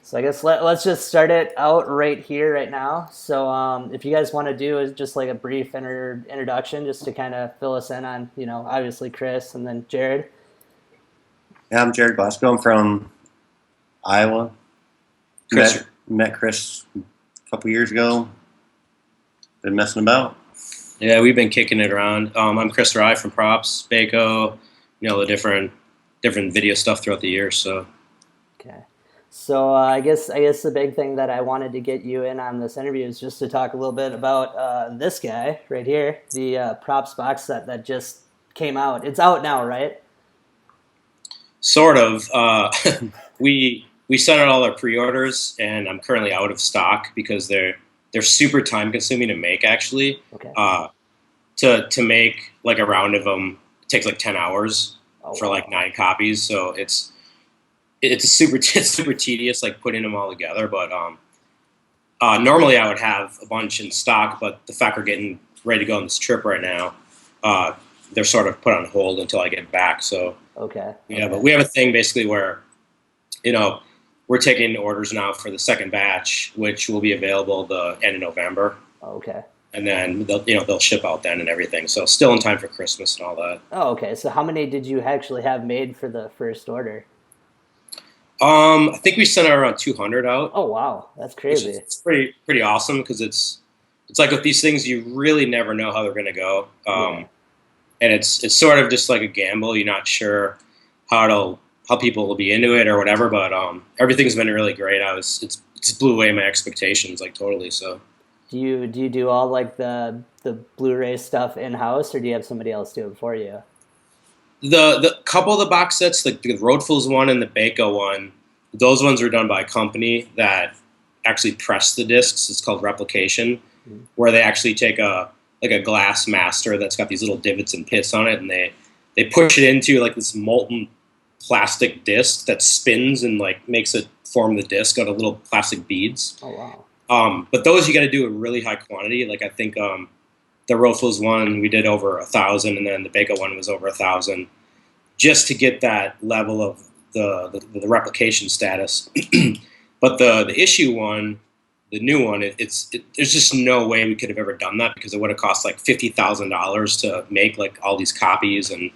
So I guess let's just start it out right here, right now. So if you guys want to do is just like a brief introduction, just to kind of fill us in on, obviously Chris and then Jerrod. Yeah, I'm Jerrod Glasgow. I'm from Iowa. Chris. Met Chris a couple years ago. Been messing about. Yeah, we've been kicking it around. I'm Chris Rye from Props, Baco, the different video stuff throughout the year. So Okay. So I guess the big thing that I wanted to get you in on this interview is just to talk a little bit about this guy right here, the Props box set that just came out. It's out now, right? sort of. We sent out all our pre-orders, and I'm currently out of stock because they're super time consuming to make. Actually, Okay. To make like a round of them takes like 10 hours for wow. like 9 copies. So it's super it's super tedious, like putting them all together. But normally I would have a bunch in stock, but the fact we're getting ready to go on this trip right now, they're sort of put on hold until I get back. So Okay. yeah, but we have a thing basically where we're taking orders now for the second batch, which will be available the end of November, Okay. and then they'll ship out then and everything. So still in time for Christmas and all that. Oh, okay. So how many did you actually have made for the first order? I think we sent around 200 out. Oh, wow. That's Which crazy. is pretty awesome because it's like with these things you really never know how they're going to go, and it's sort of just like a gamble. You're not sure how people will be into it or whatever, but everything's been really great. It's blew away my expectations, like totally. So Do you do all like the Blu-ray stuff in house, or do you have somebody else do it for you? the couple of the box sets, like the Roadfuls one and the Baco one, those ones were done by a company that actually pressed the discs. It's called Replication, where they actually take a glass master that's got these little divots and pits on it, and they push it into like this molten plastic disc that spins and like makes it form the disc out of little plastic beads. Oh, wow. But those you got to do a really high quantity. Like I think the Roadfuls one we did over 1,000, and then the Baco one was over 1,000, just to get that level of the replication status. But the issue one, the new one, there's just no way we could have ever done that because it would have cost like $50,000 to make like all these copies. And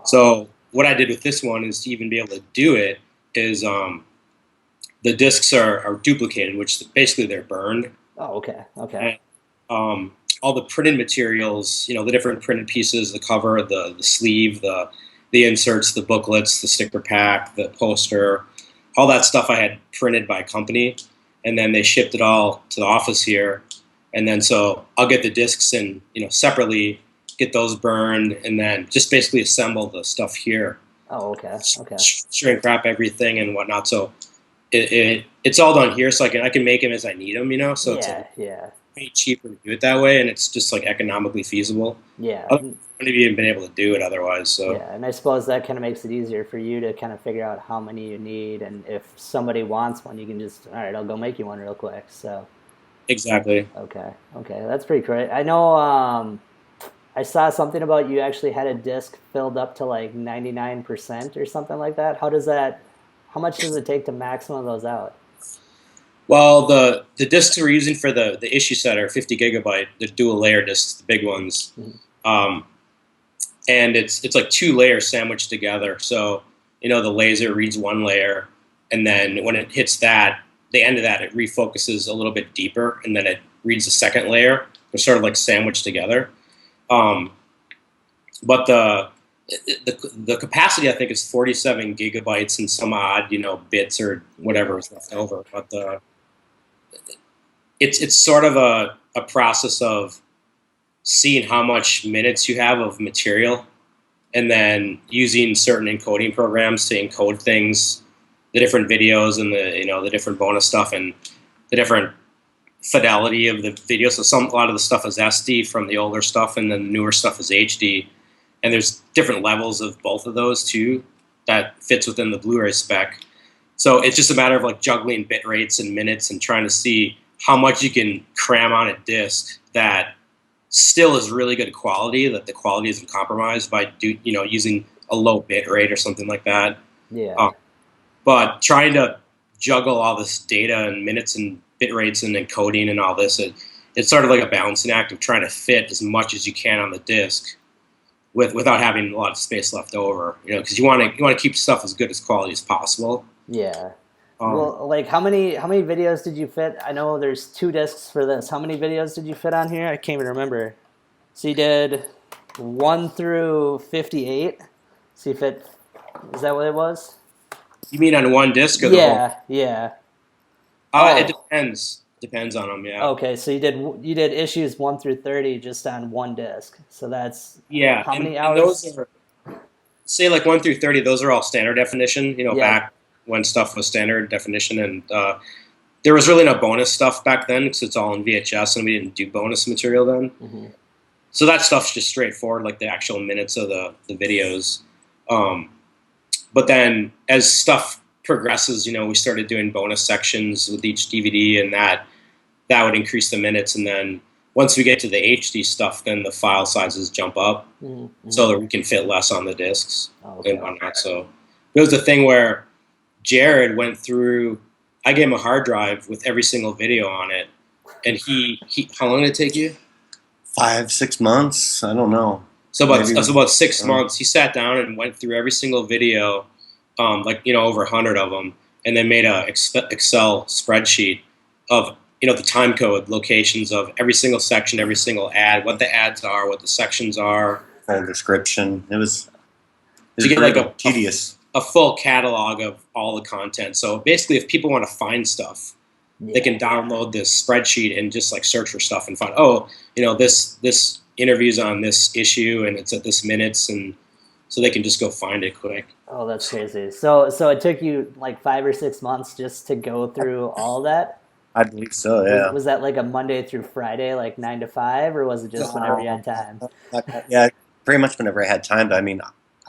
so what I did with this one is to even be able to do it is the discs are duplicated, which basically they're burned. Oh, okay. Okay. And, all the printed materials, the different printed pieces, the cover, the sleeve, the inserts, the booklets, the sticker pack, the poster, all that stuff I had printed by a company, and then they shipped it all to the office here. And then so I'll get the discs in, separately, get those burned, and then just basically assemble the stuff here. Oh, okay. Okay. Shrink wrap everything and whatnot. So it's all done here, so I can make them as I need them, So it's way cheaper to do it that way, and it's just like economically feasible. Yeah. I wouldn't have even been able to do it otherwise. So Yeah, and I suppose that kind of makes it easier for you to kind of figure out how many you need, and if somebody wants one, you can just, all right, I'll go make you one real quick. So exactly. okay, that's pretty great. I know. I saw something about you actually had a disc filled up to like 99% or something like that. How much does it take to max one of those out? Well, the discs we're using for the issue set are 50 gigabyte, the dual layer discs, the big ones, and it's like 2 layers sandwiched together. So the laser reads 1 layer, and then when it hits the end of that, it refocuses a little bit deeper, and then it reads the second layer. They're sort of like sandwiched together. But the capacity I think is 47 gigabytes and some odd bits or whatever is left over. But it's sort of a process of seeing how much minutes you have of material, and then using certain encoding programs to encode things, the different videos and the different bonus stuff and the different fidelity of the video. So a lot of the stuff is SD from the older stuff, and then the newer stuff is HD. And there's different levels of both of those too that fits within the Blu-ray spec. So it's just a matter of like juggling bit rates and minutes and trying to see how much you can cram on a disc that still is really good quality, that the quality isn't compromised by using a low bit rate or something like that. Yeah. But trying to juggle all this data and minutes and bit rates and encoding and all this, it's sort of like a balancing act of trying to fit as much as you can on the disc without having a lot of space left over. Because you want to keep stuff as good as quality as possible. Yeah. Well, like how many videos did you fit? I know there's 2 discs for this. How many videos did you fit on here? I can't even remember. So you did 1 through 58. So you fit. Is that what it was? You mean on one disc or the whole? Yeah. It depends. Depends on them. Yeah. Okay, so you did issues 1 through 30 just on one disc. So that's how many hours? And those are, say like 1 through 30. Those are all standard definition. Back when stuff was standard definition, and there was really no bonus stuff back then because it's all in VHS, and we didn't do bonus material then. Mm-hmm. So that stuff's just straightforward, like the actual minutes of the videos. But then as stuff progresses, we started doing bonus sections with each DVD, and that would increase the minutes. And then once we get to the HD stuff, then the file sizes jump up so that we can fit less on the discs and whatnot. So it was a thing where Jerrod went through, I gave him a hard drive with every single video on it. And he how long did it take you? 5-6 months. I don't know. So about 6 months, he sat down and went through every single video, over 100 of them, and then made a Excel spreadsheet of the time code locations of every single section, every single ad, what the ads are, what the sections are, full description. It was get like tedious. A full catalog of all the content. So basically, if people want to find stuff, they can download this spreadsheet and just like search for stuff and find, this interview's on this issue and it's at this minutes, and so they can just go find it quick. Oh, that's crazy. So it took you like 5 or 6 months just to go through all that? I believe so, yeah. Was that like a Monday through Friday, like 9 to 5, or was it just whenever you had time? Yeah, pretty much whenever I had time. But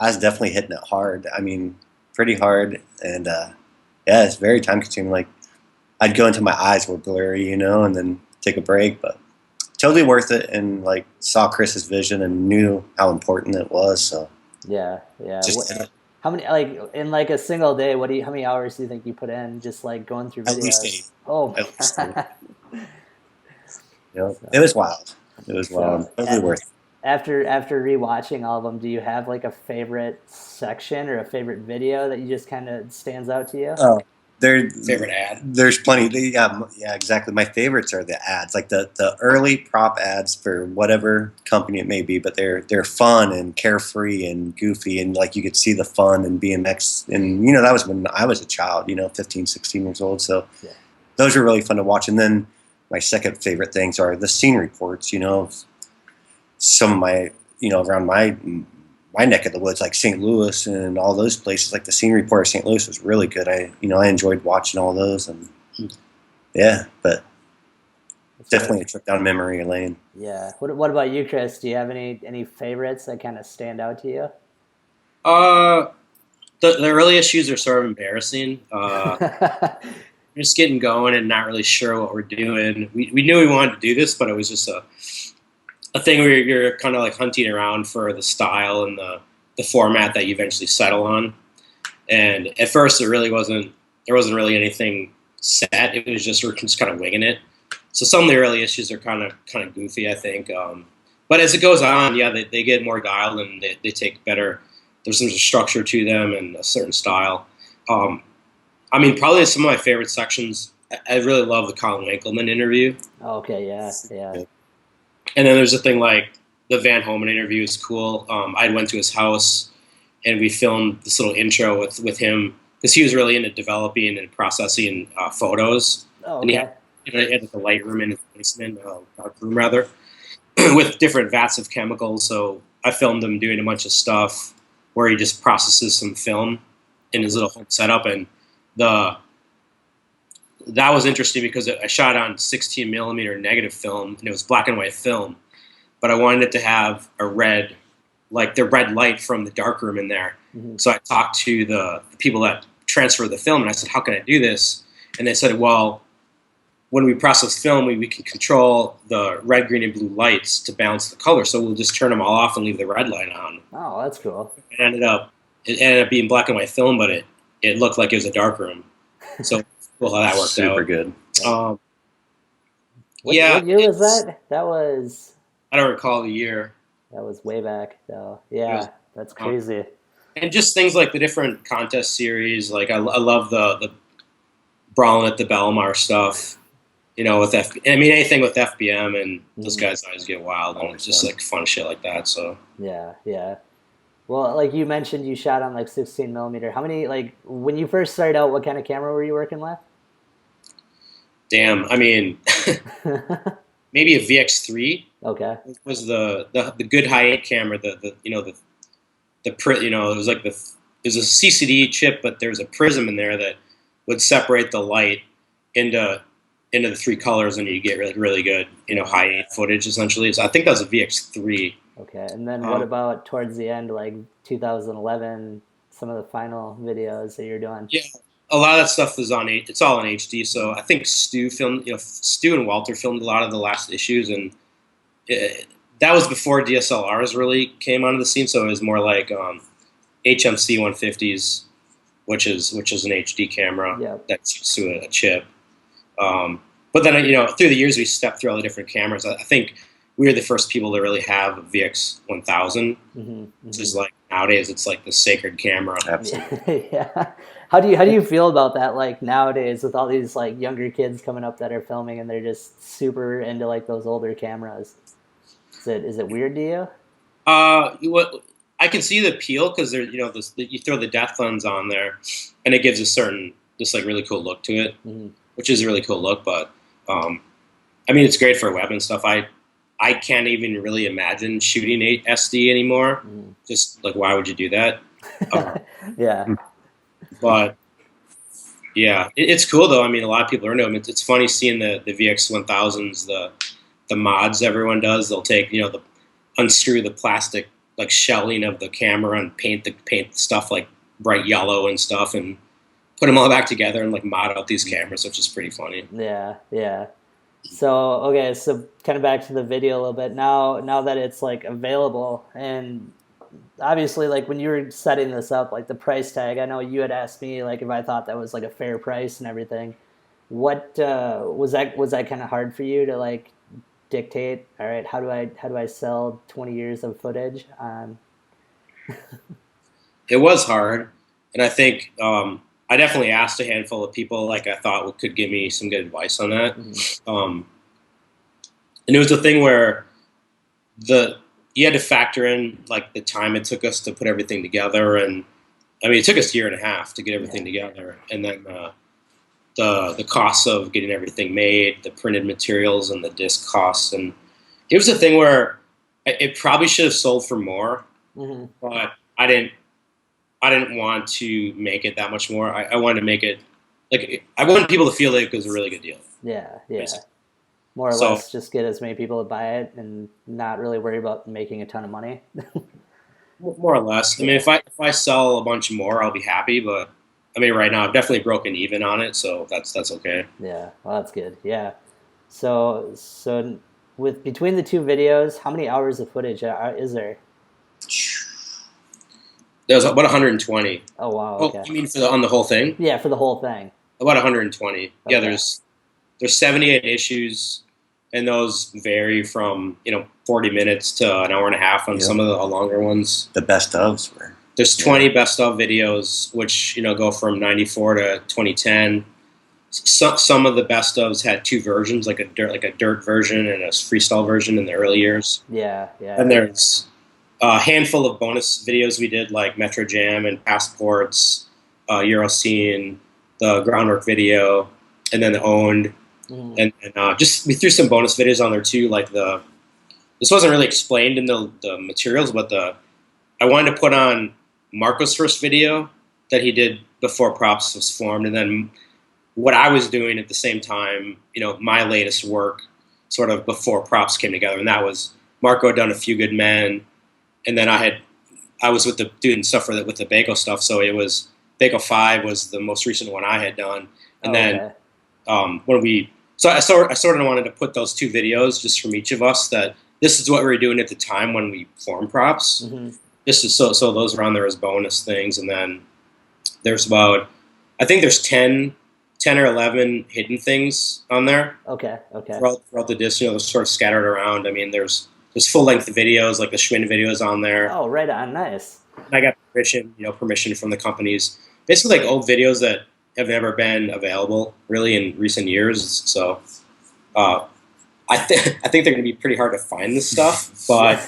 I was definitely hitting it hard. Pretty hard, and it's very time consuming. Like I'd go into my eyes were blurry, and then take a break, but totally worth it. And like saw Chris's vision and knew how important it was. So yeah. How many, like in like a single day? How many hours do you think you put in just like going through videos? At least 8. Oh, at least 8. It was wild. It was wild. Totally worth it. After rewatching all of them, do you have like a favorite section or a favorite video that you just kind of stands out to you? Oh, favorite ad. There's plenty. Yeah, exactly. My favorites are the ads, like the early prop ads for whatever company it may be, but they're fun and carefree and goofy, and like you could see the fun in BMX, and that was when I was a child, 15, 16 years old. So those were really fun to watch. And then my second favorite things are the scene reports. Some of my, around my neck of the woods, like St. Louis and all those places, like the scene report of St. Louis was really good. I enjoyed watching all those, and but definitely a trip down memory lane. Yeah. What about you, Chris? Do you have any favorites that kind of stand out to you? The early issues are sort of embarrassing. Just getting going and not really sure what we're doing. We knew we wanted to do this, but it was just a thing where you're kind of like hunting around for the style and the format that you eventually settle on. And at first, there wasn't really anything set. It was we're just kind of winging it. So some of the early issues are kind of goofy, I think. But as it goes on, they get more dialed and they take better. There's some structure to them and a certain style. Probably some of my favorite sections. I really love the Colin Winkleman interview. Okay, yeah. And then there's a thing like the Van Homan interview is cool. I went to his house and we filmed this little intro with him because he was really into developing and processing photos. Oh, okay. And he had a Lightroom in his basement, dark room rather, with different vats of chemicals. So I filmed him doing a bunch of stuff where he just processes some film in his little home setup, and that was interesting because I shot on 16 millimeter negative film, and it was black and white film, but I wanted it to have a red, like the red light from the darkroom in there. Mm-hmm. So I talked to the people that transfer the film, and I said, how can I do this? And they said, well, when we process film, we can control the red, green, and blue lights to balance the color. So we'll just turn them all off and leave the red light on. Oh, that's cool. It ended up being black and white film, but it it looked like it was a dark room. So cool how that worked Super out. good. What Yeah, year was that? That was I don't recall the year. way back though. Yeah, that's crazy. And just things like the different contest series. Like I love the brawling at the Belmar stuff. You know, with I mean anything with FBM, and those guys always get wild, and it's just like fun shit like that. So yeah. Well, like you mentioned, you shot on like 16 millimeter. How many, like, when you first started out, what kind of camera were you working with? damn, I mean, maybe a VX3. Okay. Was the good high 8 camera. The you know the you know, it was like there's a CCD chip, but there's a prism in there that would separate the light into the 3 colors, and you get really good, you know, high 8 footage essentially. So I think that was a VX3. Okay, and then what about towards the end, like 2011, some of the final videos that you're doing? Yeah, a lot of that stuff is it's all in HD. So I think Stu and Walter filmed a lot of the last issues, and that was before DSLRs really came onto the scene. So it was more like HMC 150s, which is an HD camera that shoots to a chip. But then, you know, through the years we stepped through all the different cameras. I think we were the first people to really have a VX 1000, which is like nowadays it's like the sacred camera. Absolutely. Yeah. How do you feel about that? Like nowadays with all these like younger kids coming up that are filming and they're just super into like those older cameras. Is it weird to you? I can see the appeal because there, you know, you throw the depth lens on there, and it gives this like really cool look to it, which is a really cool look. But I mean, it's great for web and stuff. I can't even really imagine shooting SD anymore. Just like, why would you do that? Yeah. But yeah, it's cool though. I mean, a lot of people are into them. It's funny seeing the VX 1000s, the mods everyone does. They'll take, you know, unscrew the plastic like shelling of the camera and paint the stuff like bright yellow and stuff, and put them all back together and like mod out these cameras, which is pretty funny. Yeah. So okay, so kind of back to the video a little bit. Now that it's like available, and obviously like when you were setting this up, like the price tag, I know you had asked me like if I thought that was like a fair price and everything. What was that kind of hard for you to like dictate? All right, how do I sell 20 years of footage on? It was hard, and I think I definitely asked a handful of people like I thought could give me some good advice on that. And it was a thing where you had to factor in like the time it took us to put everything together, and I mean it took us a year and a half to get everything together, and then the costs of getting everything made, the printed materials, and the disc costs, and it was a thing where it probably should have sold for more, but I didn't want to make it that much more. I wanted to make it like I wanted people to feel like it was a really good deal. Yeah. More or less, just get as many people to buy it and not really worry about making a ton of money. More or less. I mean, if I sell a bunch more, I'll be happy. But I mean, right now I've definitely broken even on it, so that's okay. Yeah, well, that's good. Yeah. So with between the two videos, how many hours of footage is there? There was about 120. Oh wow. Oh, Okay. you mean on the whole thing? Yeah, for the whole thing. About 120. Okay. Yeah, there's 78 issues, and those vary from 40 minutes to an hour and a half on some of the longer ones. The best ofs were. There's 20 best of videos, which go from 94 to 2010. Some of the best ofs had 2 versions, like a dirt version and a freestyle version in the early years. Yeah. And there's a handful of bonus videos we did, like Metro Jam and Passports, Euroscene, the Groundwork video, and then the Owned. And just we threw some bonus videos on there too. Like this wasn't really explained in the materials, but I wanted to put on Marco's first video that he did before Props was formed, and then what I was doing at the same time, my latest work sort of before Props came together, and that was Marco had done A Few Good Men, and then I was with doing stuff with the Baco stuff, so it was Baco 5 was the most recent one I had done, and then I sort of wanted to put those 2 videos just from each of us that this is what we were doing at the time when we formed Props. This is so those are on there as bonus things, and then There's about, I think there's 10 or 11 hidden things on there. Okay. Throughout the disc, they're sort of scattered around. I mean, there's full length videos, like the Schwinn videos on there. Oh, right on. Nice. And I got permission from the companies. Basically, like old videos that have never been available really in recent years. So, I think they're going to be pretty hard to find this stuff, but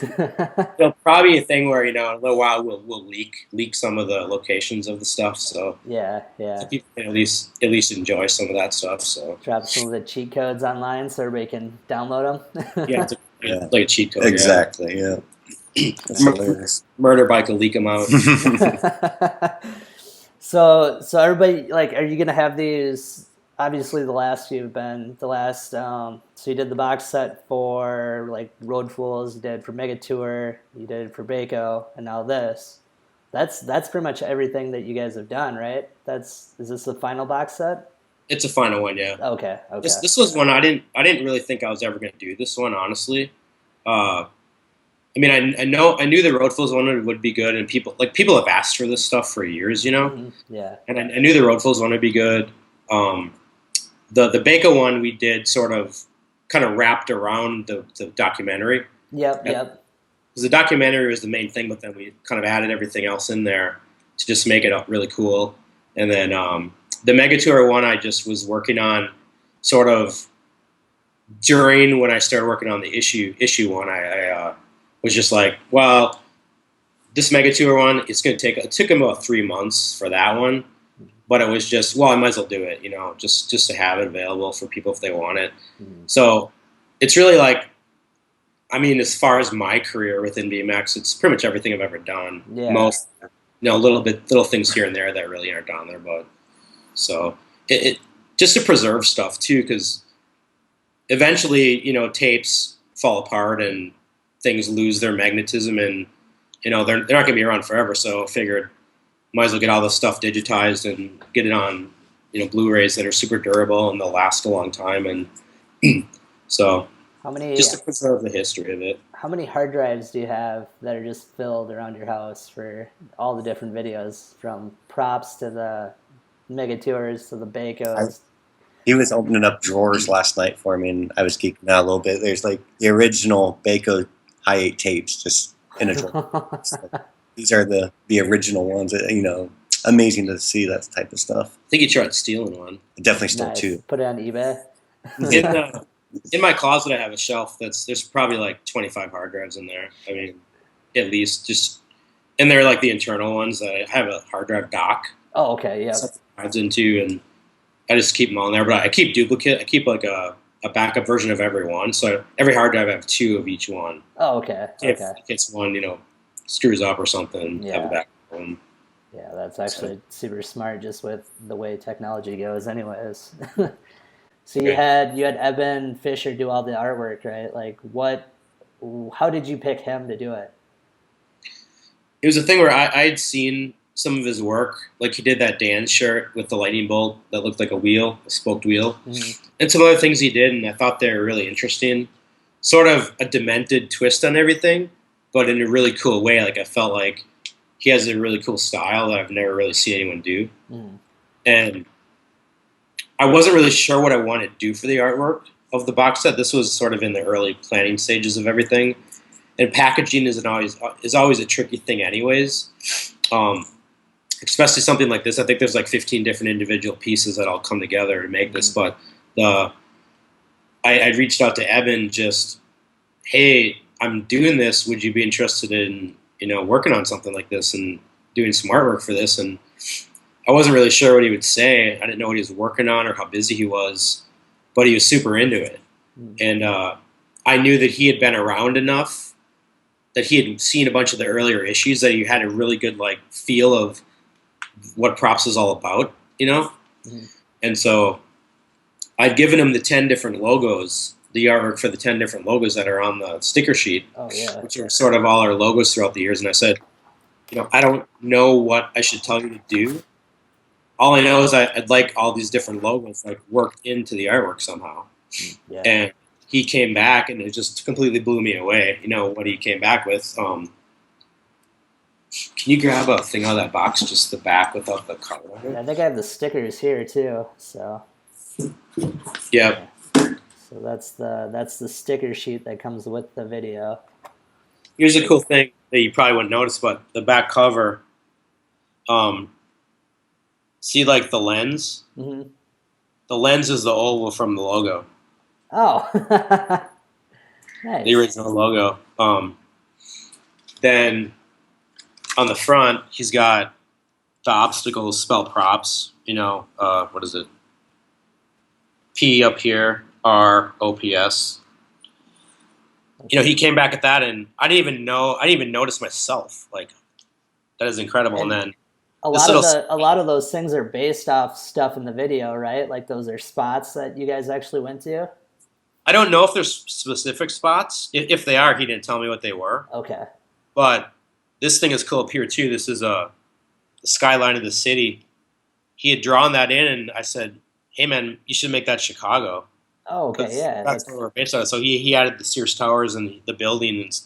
probably a thing where in a little while we'll leak some of the locations of the stuff. So yeah. so people can at least enjoy some of that stuff. So drop some of the cheat codes online so everybody can download them. yeah, it's like a cheat code. Exactly. Yeah. That's hilarious. Murder bike will leak them out. So everybody, like, are you gonna have these? Obviously, the last you've been the last. So you did the box set for like Road Fools, you did for Mega Tour, you did for Baco, and now this. That's pretty much everything that you guys have done, right? Is this the final box set? It's a final one, yeah. Okay. This was one I didn't really think I was ever going to do this one, honestly. I mean, I knew the Road Fools one would be good, and people have asked for this stuff for years, Mm-hmm. Yeah. And I knew the Road Fools one would be good. The Baco one we did sort of kind of wrapped around the documentary. Yep. Because the documentary was the main thing, but then we kind of added everything else in there to just make it really cool. And then the Mega Tour one I just was working on sort of during when I started working on the issue one. I was just like, well, this Mega Tour one, it took him about 3 months for that one. But it was just, well, I might as well do it, just to have it available for people if they want it. Mm-hmm. So it's really like, I mean, as far as my career within BMX, it's pretty much everything I've ever done. Yeah. Most, little things here and there that really aren't on there. But so it just to preserve stuff too, because eventually, tapes fall apart and things lose their magnetism, and they're not going to be around forever. So I figured, might as well get all this stuff digitized and get it on, Blu-rays that are super durable and they'll last a long time. And so just to preserve the history of it. How many hard drives do you have that are just filled around your house for all the different videos, from props to the Mega Tours to the Bacos? He was opening up drawers last night for me, and I was geeking out a little bit. There's like the original Baco High 8 tapes just in a drawer. So these are the original ones. Amazing to see that type of stuff. I think you tried stealing one. I definitely stole Nice. 2. Put it on eBay. In my closet, I have a shelf there's probably like 25 hard drives in there. I mean, at least and they're like the internal ones. I have a hard drive dock. Oh, okay, yeah. Drives into, and I just keep them on there. But I keep duplicate. I keep like a backup version of every one. So every hard drive I have 2 of each one. Oh, okay. If it's one, screws up or something, have a backup one. Yeah, that's actually super smart, just with the way technology goes, anyways. So you had Eben Fischer do all the artwork, right? Like, how did you pick him to do it? It was a thing where I had seen some of his work. Like, he did that dance shirt with the lightning bolt that looked like a spoked wheel. Mm-hmm. And some other things he did, and I thought they were really interesting. Sort of a demented twist on everything, but in a really cool way. Like, I felt like he has a really cool style that I've never really seen anyone do. Mm. And I wasn't really sure what I wanted to do for the artwork of the box set. This was sort of in the early planning stages of everything. And packaging is always a tricky thing anyways. Especially something like this. I think there's like 15 different individual pieces that all come together to make this. But I reached out to Eben, just, hey, I'm doing this. Would you be interested in, working on something like this and doing some artwork for this? And I wasn't really sure what he would say. I didn't know what he was working on or how busy he was, but he was super into it. And I knew that he had been around enough, that he had seen a bunch of the earlier issues, that he had a really good feel of what Props is all about, Mm-hmm. And so I'd given him the 10 different logos, the artwork for the 10 different logos that are on the sticker sheet, which are sort of all our logos throughout the years. And I said, I don't know what I should tell you to do. All I know is I'd like all these different logos worked into the artwork somehow. Yeah. And he came back, and it just completely blew me away. What he came back with. Can you grab a thing out of that box, just the back without the card on Yeah, it? I think I have the stickers here too. So Yep. so that's the sticker sheet that comes with the video. Here's a cool thing that you probably wouldn't notice, but the back cover, see like the lens? Mm-hmm. The lens is the oval from the logo, Oh, the nice. original logo. Then on the front, he's got the obstacles spelled props. What is it? P up here, R, O, P, S. He came back at that, and I didn't even notice myself. Like, that is incredible. And then a lot of those things are based off stuff in the video, right? Like those are spots that you guys actually went to. I don't know if there's specific spots. If they are, he didn't tell me what they were. Okay. But this thing is cool up here too. This is the skyline of the city. He had drawn that in, and I said, "Hey man, you should make that Chicago." Oh, okay, yeah. That's where we're based on. So he added the Sears Towers and the buildings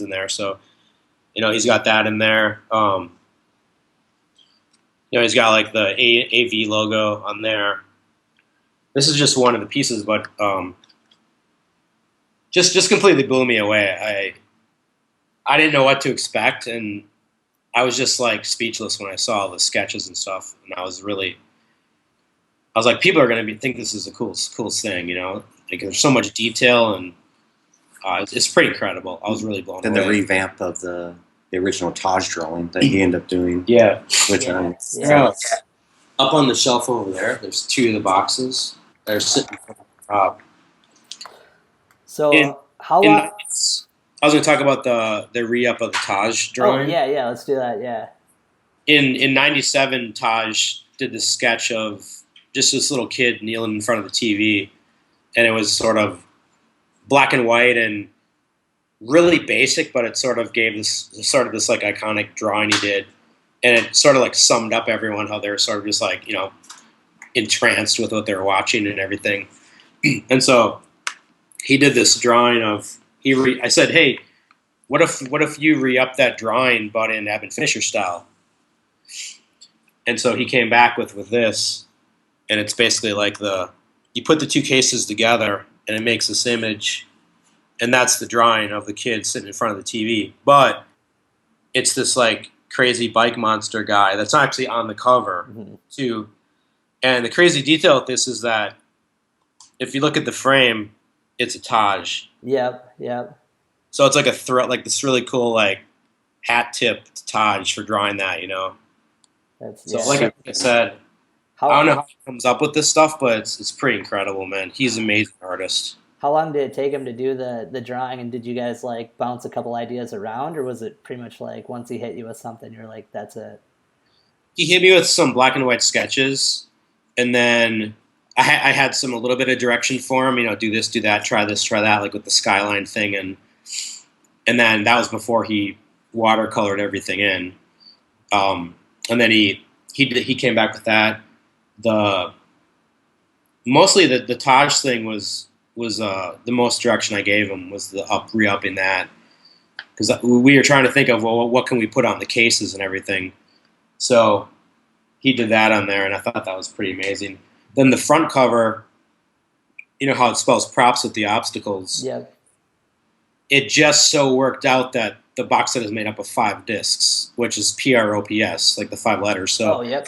in there. So he's got that in there. He's got like the AV logo on there. This is just one of the pieces, but just completely blew me away. I didn't know what to expect, and I was just like speechless when I saw the sketches and stuff. And I was like, people are going to think this is the coolest thing, Like there's so much detail, and it's pretty incredible. I was really blown away. And the revamp of the original Taj drawing that he ended up doing. Yeah. Which Up on the shelf over there, there's two of the boxes that are sitting on top. So how long? I was going to talk about the re-up of the Taj drawing. Oh, yeah, let's do that, yeah. In 97, Taj did this sketch of just this little kid kneeling in front of the TV, and it was sort of black and white and really basic, but it sort of gave this like iconic drawing he did, and it sort of like summed up everyone, how they were sort of just like entranced with what they were watching and everything. And so he did this drawing of I said, hey, what if you re-up that drawing but in Eben Fischer style? And so he came back with this, and it's basically like you put the two cases together and it makes this image, and that's the drawing of the kid sitting in front of the TV. But it's this like crazy bike monster guy that's actually on the cover too. And the crazy detail with this is that if you look at the frame, it's a Taj. Yep. So it's like like this really cool like hat tip Taj for drawing that, Like I said, I don't know how he comes up with this stuff, but it's pretty incredible, man. He's an amazing artist. How long did it take him to do the drawing, and did you guys like bounce a couple ideas around, or was it pretty much like once he hit you with something, you're like, that's it? He hit me with some black and white sketches, and then I had a little bit of direction for him, do this, do that, try this, try that, like with the skyline thing, and then that was before he watercolored everything in, and then he came back with that. Mostly the Taj thing was the most direction I gave him, was the re-upping that, because we were trying to think of, well, what can we put on the cases and everything. So he did that on there, and I thought that was pretty amazing. Then the front cover, how it spells props with the obstacles. Yeah. It just so worked out that the box set is made up of 5 discs, which is PROPS, like the 5 letters. So yep.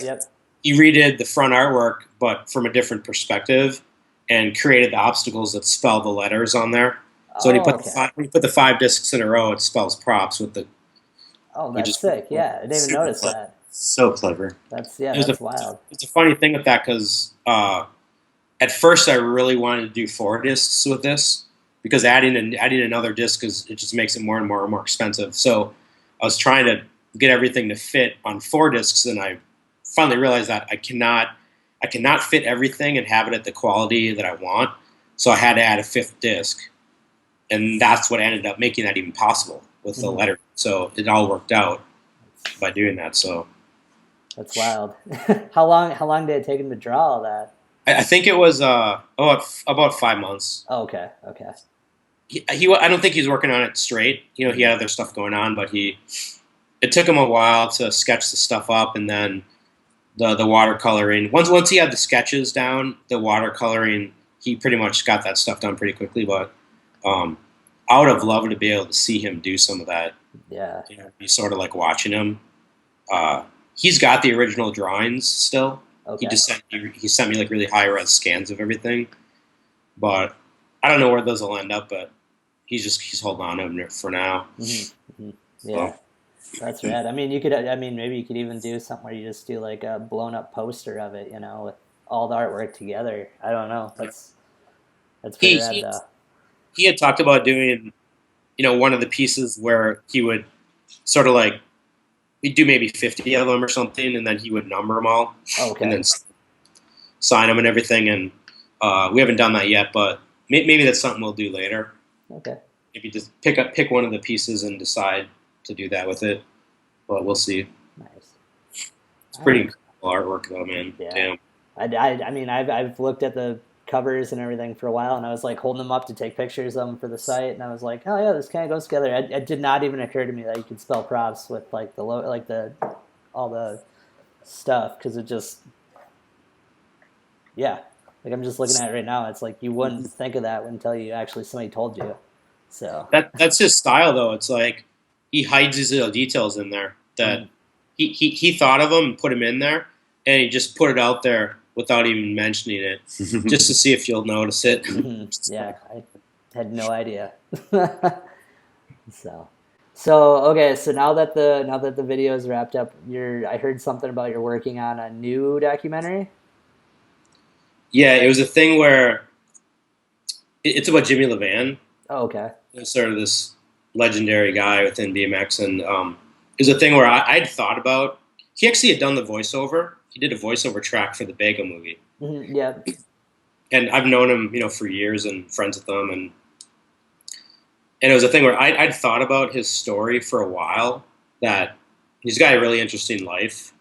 He redid the front artwork, but from a different perspective, and created the obstacles that spell the letters on there. So when you put the 5 discs in a row, it spells props with the. Oh, that's sick! Yeah, I didn't even notice that. So clever. That's wild. It's a funny thing with that, because at first I really wanted to do 4 discs with this, because adding another disc, because it just makes it more and more expensive. So I was trying to get everything to fit on 4 discs, and I finally realized that I cannot fit everything and have it at the quality that I want. So I had to add a 5th disc, and that's what ended up making that even possible with the letter. So it all worked out by doing that. So that's wild. How long did it take him to draw all that? I think it was about 5 months. Oh, okay. I don't think he's working on it straight. He had other stuff going on, but it it took him a while to sketch the stuff up, and then the watercoloring. Once he had the sketches down, the watercoloring, he pretty much got that stuff done pretty quickly. But I would have loved to be able to see him do some of that. Yeah. You know, be sort of like watching him. He's got the original drawings still. Okay. He sent me like really high res scans of everything, but I don't know where those will end up. But he's holding on to them for now. Mm-hmm. Yeah, that's rad. I mean, maybe you could even do something where you just do like a blown up poster of it, you know, with all the artwork together. I don't know. That's pretty rad though. He had talked about doing, you know, one of the pieces where he would sort of like, he'd do maybe 50 of them or something, and then he would number them all, and then sign them and everything. And we haven't done that yet, but maybe that's something we'll do later. Okay. Maybe just pick one of the pieces and decide to do that with it, but we'll see. Nice. It's pretty incredible artwork though, man. Yeah. Damn. I mean, I've looked at the covers and everything for a while, and I was like holding them up to take pictures of them for the site, and I was like, oh yeah, this kind of goes together. It did not even occur to me that you could spell props with like all the stuff, because it just, yeah, like I'm just looking at it right now. It's like you wouldn't think of that until somebody told you. So that's his style though. It's like he hides these little details in there that he thought of them and put them in there, and he just put it out there without even mentioning it, just to see if you'll notice it. Yeah, I had no idea. So okay, so now that the video is wrapped up, I heard something about you're working on a new documentary. Yeah, it was a thing where it's about Jimmy Levan. Oh, okay. He's sort of this legendary guy within BMX, and it was a thing where I'd thought about. He actually had done the voiceover. He did a voiceover track for the Bagel movie. Mm-hmm, yeah. And I've known him, you know, for years and friends with him, and it was a thing where I'd thought about his story for a while. That he's got a really interesting life.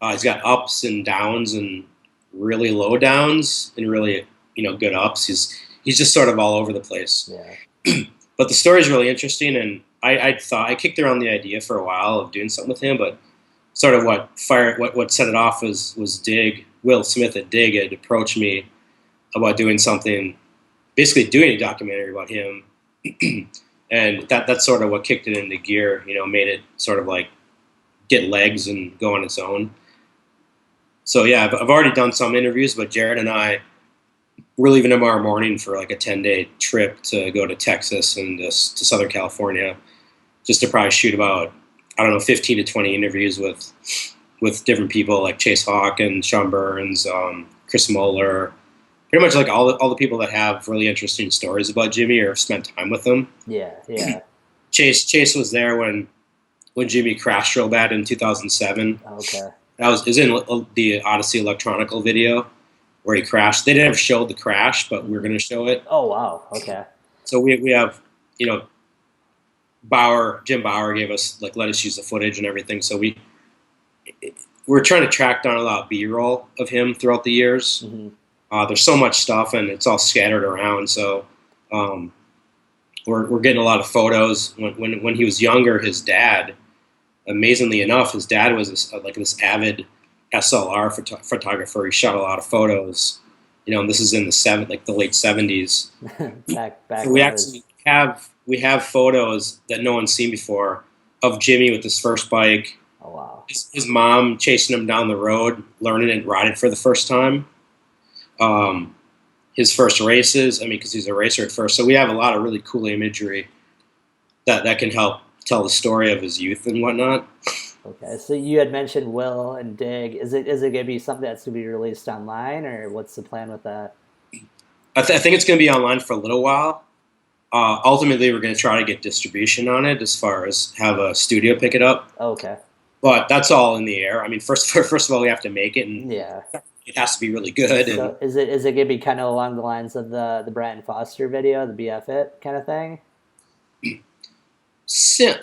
He's got ups and downs, and really low downs, and really, you know, good ups. He's just sort of all over the place. Yeah. But the story is really interesting, and I kicked around the idea for a while of doing something with him, but sort of what set it off was Dig. Will Smith at Dig had approached me about doing something, basically doing a documentary about him, and that's sort of what kicked it into gear. You know, made it sort of like get legs and go on its own. So yeah, I've already done some interviews, but Jerrod and I, we're leaving tomorrow morning for like a 10-day trip to go to Texas and to Southern California, just to probably shoot about, I don't know, 15 to 20 interviews with different people like Chase Hawk and Sean Burns, Chris Moeller, pretty much like all the people that have really interesting stories about Jimmy or have spent time with him. Yeah, yeah. Chase was there when Jimmy crashed real bad in 2007. Okay. That was in the Odyssey Electronical video where he crashed. They didn't show the crash, but we were going to show it. Oh wow! Okay. So we have, you know, Jim Bauer gave us, like, let us use the footage and everything. So we're trying to track down a lot of B-roll of him throughout the years. Mm-hmm. There's so much stuff, and it's all scattered around. So we're getting a lot of photos. When he was younger, his dad, amazingly enough, his dad was this avid SLR photographer. He shot a lot of photos, you know, and this is in the late 70s. back so we actually have photos that no one's seen before of Jimmy with his first bike. Oh wow! His mom chasing him down the road, learning and riding for the first time. His first races. I mean, because he's a racer at first. So we have a lot of really cool imagery that can help tell the story of his youth and whatnot. Okay, so you had mentioned Will and Dig. Is it going to be something that's going to be released online, or what's the plan with that? I think it's going to be online for a little while. Ultimately, we're going to try to get distribution on it, as far as have a studio pick it up. Okay. But that's all in the air. I mean, first of all, we have to make it, and yeah, it has to be really good. So is it going to be kind of along the lines of the Brian Foster video, the BF It kind of thing?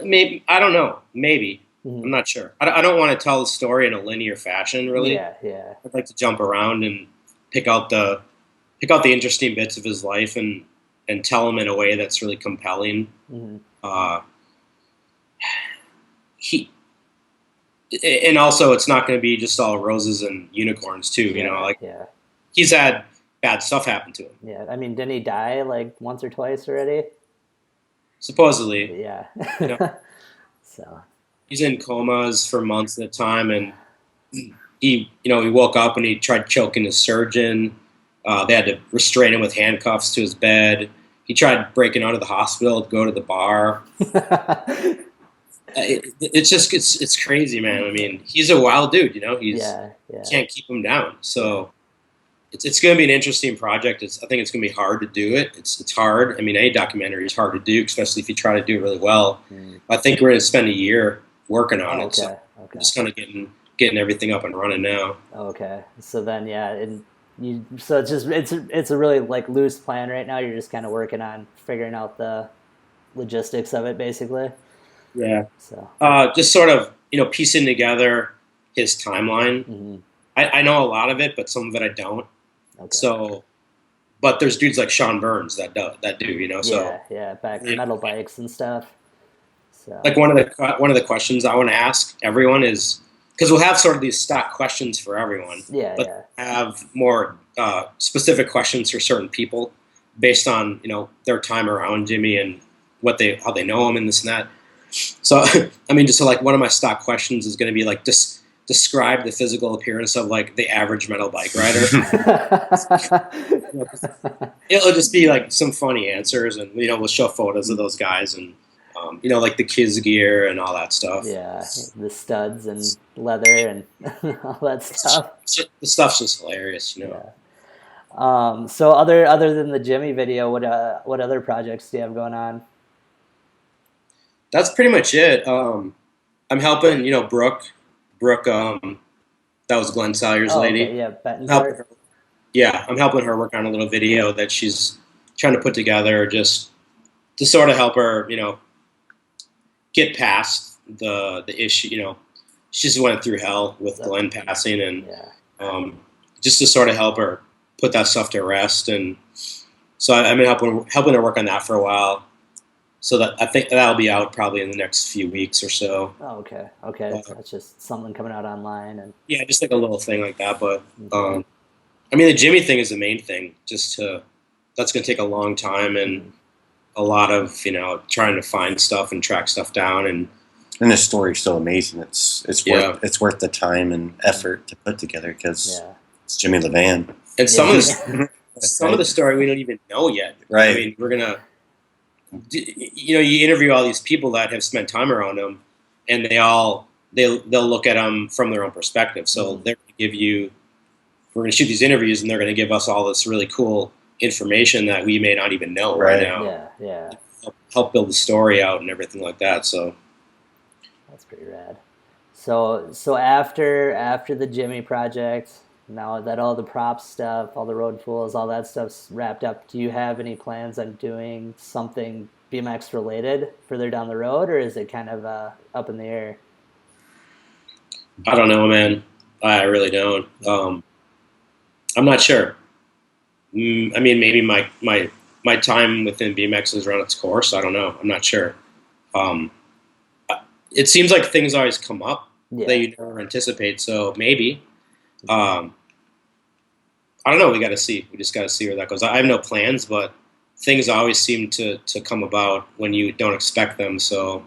Maybe, I don't know. Maybe. Mm-hmm. I'm not sure. I don't want to tell the story in a linear fashion, really. Yeah. I'd like to jump around and pick out the interesting bits of his life and tell them in a way that's really compelling. Mm-hmm. And also, it's not going to be just all roses and unicorns too. You know, like Yeah. he's had bad stuff happen to him. Yeah. I mean, didn't he die like once or twice already? Supposedly, Yeah. you know, So. he's in comas for months at a time, and he woke up and he tried choking his surgeon. They had to restrain him with handcuffs to his bed. He tried breaking out of the hospital to go to the bar. It's crazy, man. I mean, he's a wild dude. You know, Yeah. can't keep him down. So it's going to be an interesting project. I think it's going to be hard to do it. It's hard. I mean, any documentary is hard to do, especially if you try to do it really well. I think we're going to spend a year working on it. So I'm just kind of getting everything up and running now. Okay. So then, yeah, so it's a really like loose plan right now. You're just kind of working on figuring out the logistics of it, basically. Yeah. So just sort of piecing together his timeline. I know a lot of it, but some of it I don't. Okay. So, but there's dudes like Sean Burns that do, you know. So back metal bikes and stuff. So like one of the questions I want to ask everyone is, because we'll have sort of these stock questions for everyone. But have more specific questions for certain people based on their time around Jimmy and how they know him and this and that. So I mean, just so like one of my stock questions is going to be like describe the physical appearance of like the average metal bike rider. It'll just be like some funny answers, and we'll show photos of those guys and like the kids gear and all that stuff. Yeah, the studs and leather and all that stuff. The stuff's just hilarious, Yeah. So other than the Jimmy video, what other projects do you have going on? That's pretty much it. I'm helping Brooke. That was Glenn Salyer's lady. Okay, yeah, Yeah, I'm helping her work on a little video that she's trying to put together, just to sort of help her, get past the issue. She just went through hell with Glenn passing, and just to sort of help her put that stuff to rest. And so I've been helping her work on that for a while. So that I think that'll be out probably in the next few weeks or so. Oh, okay. That's just something coming out online, and just like a little thing like that. But I mean, the Jimmy thing is the main thing. That's going to take a long time and a lot of trying to find stuff and track stuff down. And the story's so amazing. It's worth the time and effort to put together because it's Jimmy Levan. And some of the story we don't even know yet. Right. I mean, we're gonna. You interview all these people that have spent time around him, and they'll look at him from their own perspective. So they're going to give you. We're going to shoot these interviews, and they're going to give us all this really cool information that we may not even know right now. Yeah. Help build the story out and everything like that. So that's pretty rad. So after the Jimmy project, now that all the props stuff, all the road tools, all that stuff's wrapped up, do you have any plans on doing something BMX related further down the road, or is it kind of up in the air? I don't know, man. I really don't. I'm not sure. I mean, maybe my time within BMX has run its course. I don't know. I'm not sure. It seems like things always come up that you never anticipate. So maybe. I don't know. We got to see. We just got to see where that goes. I have no plans, but things always seem to come about when you don't expect them. So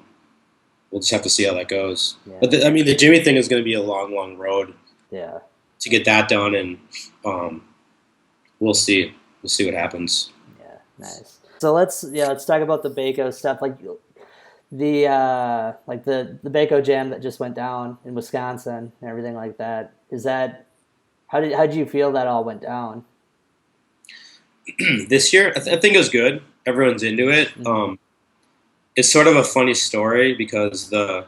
we'll just have to see how that goes. Yeah. But the Jimmy thing is going to be a long, long road. Yeah. To get that done, and we'll see. We'll see what happens. Yeah. Nice. So let's talk about the Baco stuff. Like the Baco Jam that just went down in Wisconsin and everything like that. How did you feel that all went down? This year, I think it was good. Everyone's into it. It's sort of a funny story because they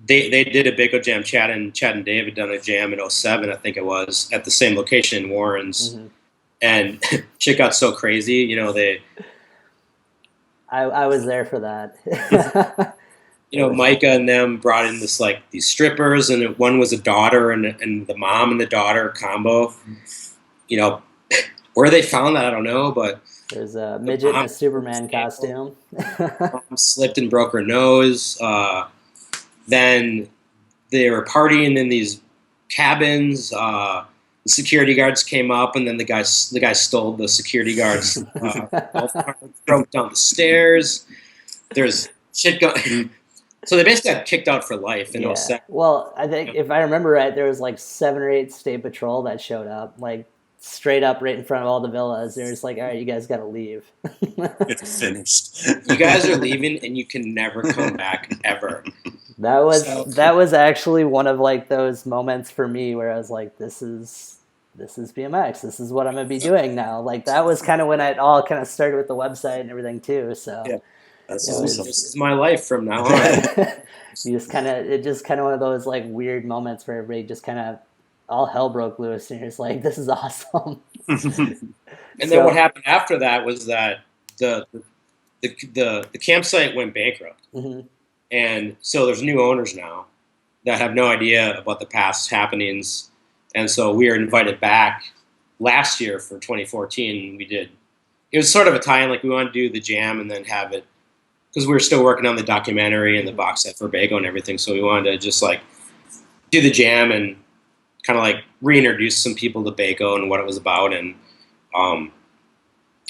did a Baco Jam. Chad and Dave had done a jam in 2007, I think it was, at the same location in Warrens, and shit got so crazy. I was there for that. Micah and them brought in these strippers, and one was a daughter and the mom and the daughter combo. Where they found that, I don't know, but there's a midget in a Superman costume. Mom slipped and broke her nose. then they were partying in these cabins. The security guards came up, and then the guy stole the security guards' golf cart, drove down the stairs. There's shit going. So they basically got kicked out for life in Yeah. 07. Well, I think if I remember right, there was like 7 or 8 state patrol that showed up, like straight up right in front of all the villas. They're just like, all right, you guys got to leave. It's finished. You guys are leaving, and you can never come back ever. That was actually one of like those moments for me where I was like, this is BMX. This is what I'm gonna be doing now. Like that was kind of when it all kind of started with the website and everything too. So Yeah, that's This awesome. is my life from now on. it just kind of one of those like weird moments where everybody just kind of all hell broke loose and you're just like, this is awesome. And then what happened after that was that the campsite went bankrupt. Mm-hmm. And so there's new owners now that have no idea about the past happenings. And so we were invited back last year for 2014. It was sort of a tie-in, like we wanted to do the jam and then have it, because we were still working on the documentary and the box set for Bago and everything. So we wanted to just like do the jam and kind of like reintroduce some people to Bago and what it was about. And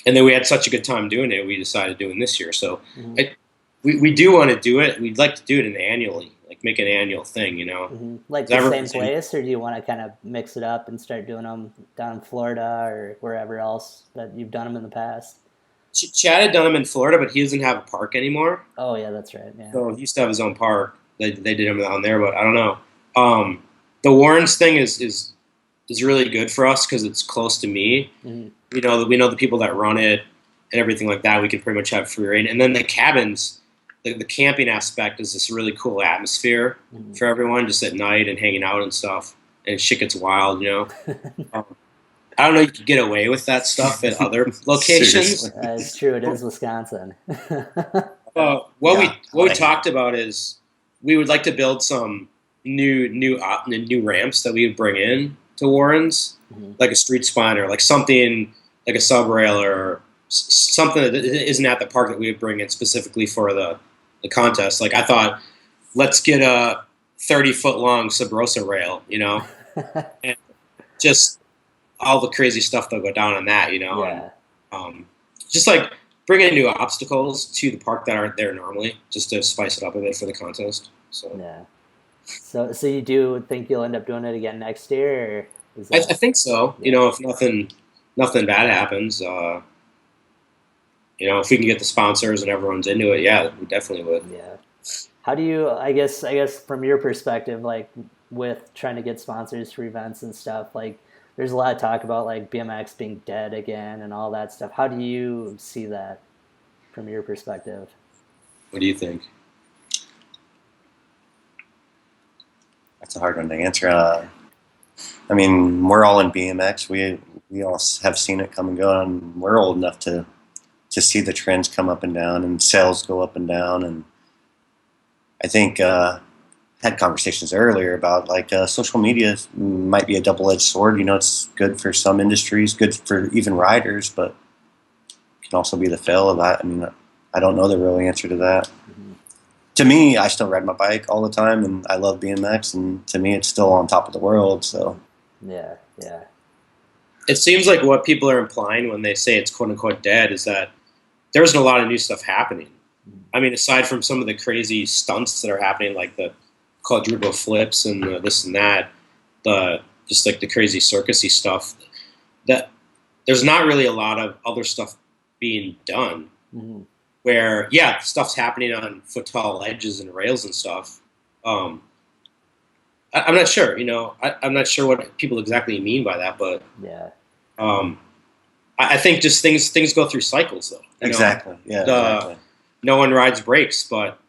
then we had such a good time doing it, we decided doing this year. So we do want to do it. We'd like to do it annually, like make an annual thing, you know. Mm-hmm. Like the same place, or do you want to kind of mix it up and start doing them down in Florida or wherever else that you've done them in the past? Chad had done them in Florida, but he doesn't have a park anymore. Oh yeah, that's right. Yeah. So he used to have his own park. They did him down there, but I don't know. The Warrens thing is really good for us because it's close to me. Mm-hmm. We know the people that run it and everything like that. We can pretty much have free reign. And then the cabins, the camping aspect is this really cool atmosphere for everyone, just at night and hanging out and stuff. And shit gets wild, you know. I don't know if you can get away with that stuff at other locations. It's true. It is Wisconsin. What we talked about is we would like to build some new ramps that we would bring in to Warrens, like a street spine or like something like a sub rail or something that isn't at the park that we would bring in specifically for the contest. Like I thought, let's get a 30-foot long Sub Rosa rail, you know, and just all the crazy stuff that'll go down on that, you know. Yeah. And, just like bringing new obstacles to the park that aren't there normally, just to spice it up a bit for the contest. So yeah. So you do think you'll end up doing it again next year? Or is I that... think so. Yeah. You know, if nothing bad happens, you know, if we can get the sponsors and everyone's into it, yeah, we definitely would. Yeah. How do you? I guess from your perspective, like with trying to get sponsors for events and stuff, like there's a lot of talk about like BMX being dead again and all that stuff. How do you see that from your perspective? What do you think? That's a hard one to answer. I mean, we're all in BMX. We all have seen it come and go, and we're old enough to see the trends come up and down and sales go up and down. And I think had conversations earlier about like social media might be a double-edged sword. You know, it's good for some industries, good for even riders, but it can also be the fail of that. I mean, I don't know the real answer to that. Mm-hmm. To me, I still ride my bike all the time, and I love BMX, and to me, it's still on top of the world. So yeah. It seems like what people are implying when they say it's quote unquote dead is that there isn't a lot of new stuff happening. I mean, aside from some of the crazy stunts that are happening, like the quadruple flips and this and that, just like the crazy circusy stuff, that there's not really a lot of other stuff being done. Mm-hmm. Where, yeah, stuff's happening on foot tall edges and rails and stuff. I'm not sure, you know, I'm not sure what people exactly mean by that, but yeah. I think just things go through cycles, though. Exactly. Know? Yeah. Exactly. No one rides brakes, but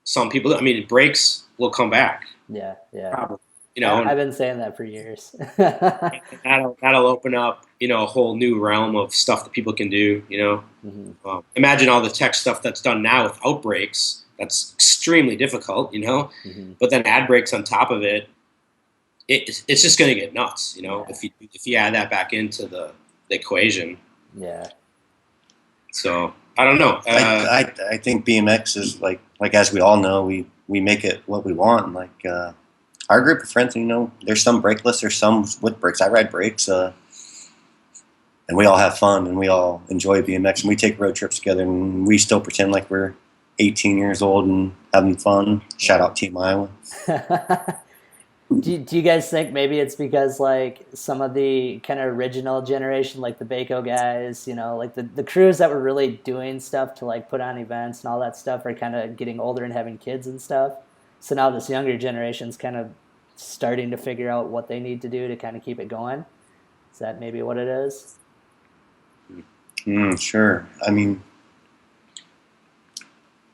some people. I mean, brakes will come back. Yeah. Probably. You know, I've been saying that for years. that'll open up, you know, a whole new realm of stuff that people can do. You know, mm-hmm. Imagine all the tech stuff that's done now without brakes. That's extremely difficult, you know. Mm-hmm. But then add brakes on top of it. It's just going to get nuts, you know. Yeah. If you add that back into the equation. Yeah. So I don't know. I think BMX is like as we all know, we we make it what we want. And like our group of friends, there's some brakeless, there's some with brakes. I ride brakes, and we all have fun, and we all enjoy BMX, and we take road trips together, and we still pretend like we're 18 years old and having fun. Shout out Team Iowa. Do you guys think maybe it's because like some of the kind of original generation, like the Baco guys, like the crews that were really doing stuff to like put on events and all that stuff are kind of getting older and having kids and stuff. So now this younger generation's kind of starting to figure out what they need to do to kind of keep it going. Is that maybe what it is? Sure. I mean,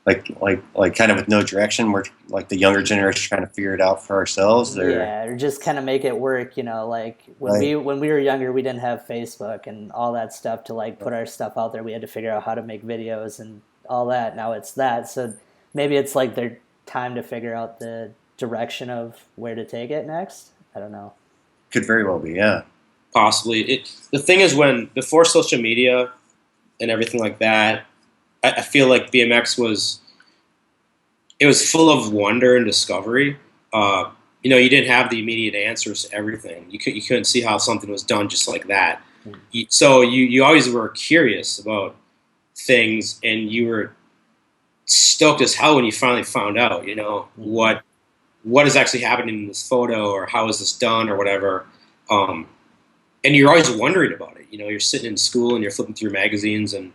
like kind of with no direction, we're like the younger generation trying to figure it out for ourselves. Or just kind of make it work, like when we were younger, we didn't have Facebook and all that stuff to like put our stuff out there. We had to figure out how to make videos and all that. Now it's that. So maybe it's like their time to figure out the direction of where to take it next. I don't know. Could very well be, yeah. Possibly. The thing is, before social media and everything like that, I feel like BMX was full of wonder and discovery. You didn't have the immediate answers to everything. You couldn't see how something was done just like that. So you always were curious about things, and you were stoked as hell when you finally found out, what is actually happening in this photo, or how is this done, or whatever. And you're always wondering about it. You're sitting in school and you're flipping through magazines, and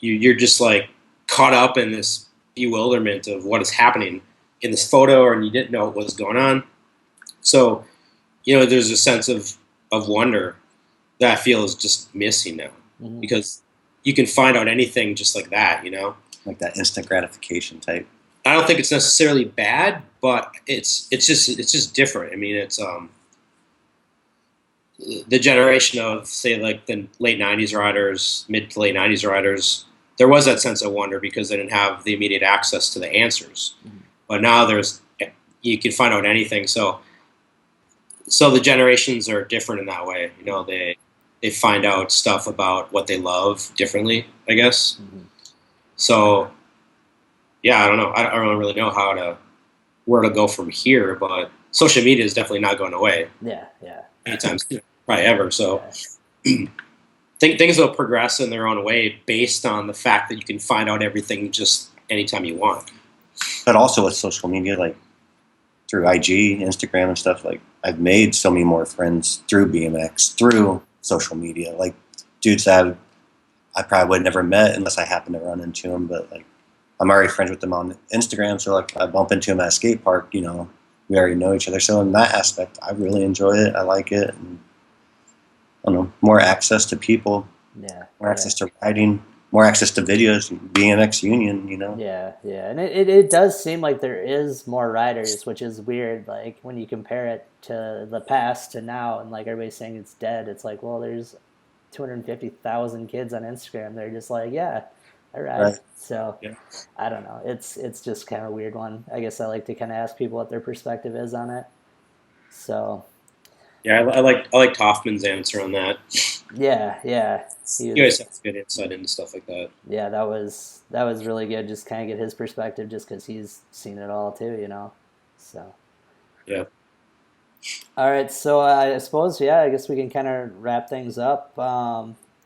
you're just like caught up in this bewilderment of what is happening in this photo, and you didn't know what was going on. So, there's a sense of wonder that I feel is just missing now, because you can find out anything just like that, like that instant gratification type. I don't think it's necessarily bad, but it's just different. I mean, it's the generation of, say, like the late 90s riders, mid to late 90s riders, there was that sense of wonder because they didn't have the immediate access to the answers. But now you can find out anything. So the generations are different in that way. They find out stuff about what they love differently, I guess. So, yeah, I don't know. I don't really know where to go from here, but social media is definitely not going away. Yeah. Anytime soon, probably ever. So things will progress in their own way based on the fact that you can find out everything just anytime you want. But also with social media, like through IG, Instagram and stuff, like I've made so many more friends through BMX, through social media. Like dudes that I probably would have never met unless I happened to run into them. But like I'm already friends with them on Instagram, so like I bump into them at a skate park, we already know each other. So in that aspect, I really enjoy it. I like it. And, I don't know, more access to people, more access to writing, more access to videos, BMX Union, Yeah, and it does seem like there is more riders, which is weird. Like when you compare it to the past to now, and like everybody's saying it's dead. It's like, well, there's 250,000 kids on Instagram. They're just like, yeah, I ride. Right. So I don't know. It's just kind of a weird one. I guess I like to kind of ask people what their perspective is on it. So. Yeah, I like Toffman's answer on that. Yeah. He always has good insight into stuff like that. Yeah, that was really good. Just kind of get his perspective, just because he's seen it all too, So. Yeah. All right, so I suppose I guess we can kind of wrap things up. Do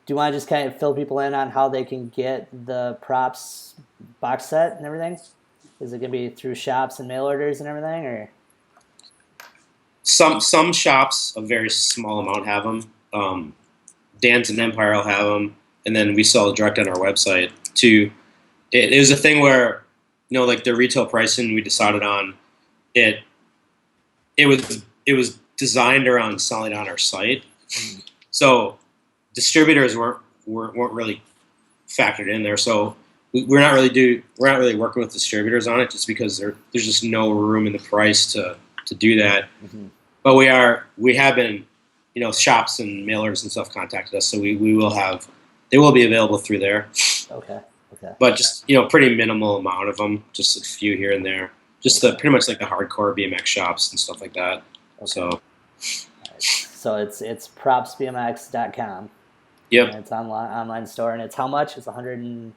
you want to just kind of fill people in on how they can get the Props box set and everything? Is it going to be through shops and mail orders and everything, or? Some shops, a very small amount, have them. Dan's and Empire will have them, and then we sell direct on our website too. It was a thing where, like the retail pricing we decided on, it was designed around selling on our site, so distributors weren't really factored in there. So we're not really working with distributors on it, just because there's just no room in the price to do that. But we have been, shops and mailers and stuff contacted us, so they will be available through there. Okay. But just pretty minimal amount of them, just a few here and there, just pretty much like the hardcore BMX shops and stuff like that. Okay. So. So it's propsbmx.com. Yep. And it's online store, and it's how much? It's $124.95.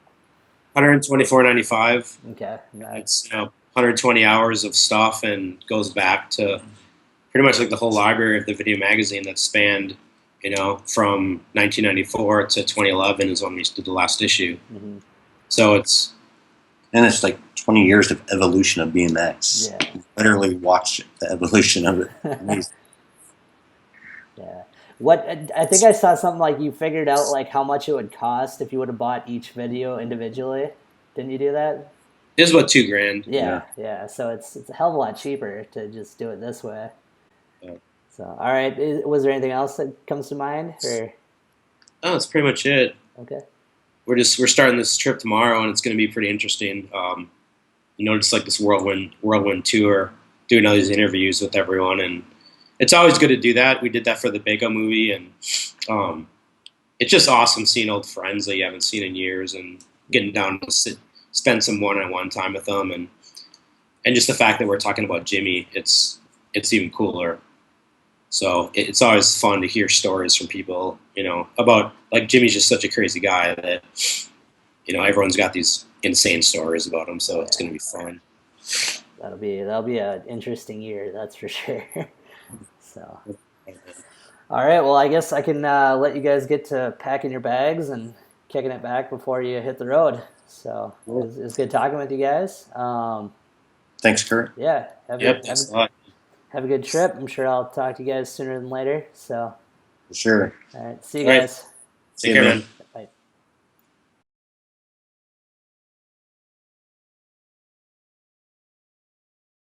$124.95. Okay. It's 120 hours of stuff and goes back to pretty much like the whole library of the video magazine that spanned, from 1994 to 2011 is when we did the last issue. Mm-hmm. So it's like 20 years of evolution of BMX. Yeah. You literally watch the evolution of it. Yeah. I think I saw something like you figured out like how much it would cost if you would have bought each video individually. Didn't you do that? It was about $2,000. Yeah. So it's a hell of a lot cheaper to just do it this way. Yeah. So all right, was there anything else that comes to mind? Or Oh, that's pretty much it. okay. We're starting this trip tomorrow, and it's going to be pretty interesting. Just like this whirlwind tour, doing all these interviews with everyone, and it's always good to do that. We did that for the Baco movie, and it's just awesome seeing old friends that you haven't seen in years, and getting down to spend some one-on-one time with them, and just the fact that we're talking about Jimmy, it's even cooler. So it's always fun to hear stories from people, about, like, Jimmy's just such a crazy guy that, everyone's got these insane stories about him. So it's going to be fun. That'll be an interesting year, that's for sure. So, all right. Well, I guess I can let you guys get to packing your bags and kicking it back before you hit the road. So it was good talking with you guys. Thanks, Kurt. Yeah. Thanks a lot. Have a good trip. I'm sure I'll talk to you guys sooner than later. So For sure. all right. See you guys. Take care, man.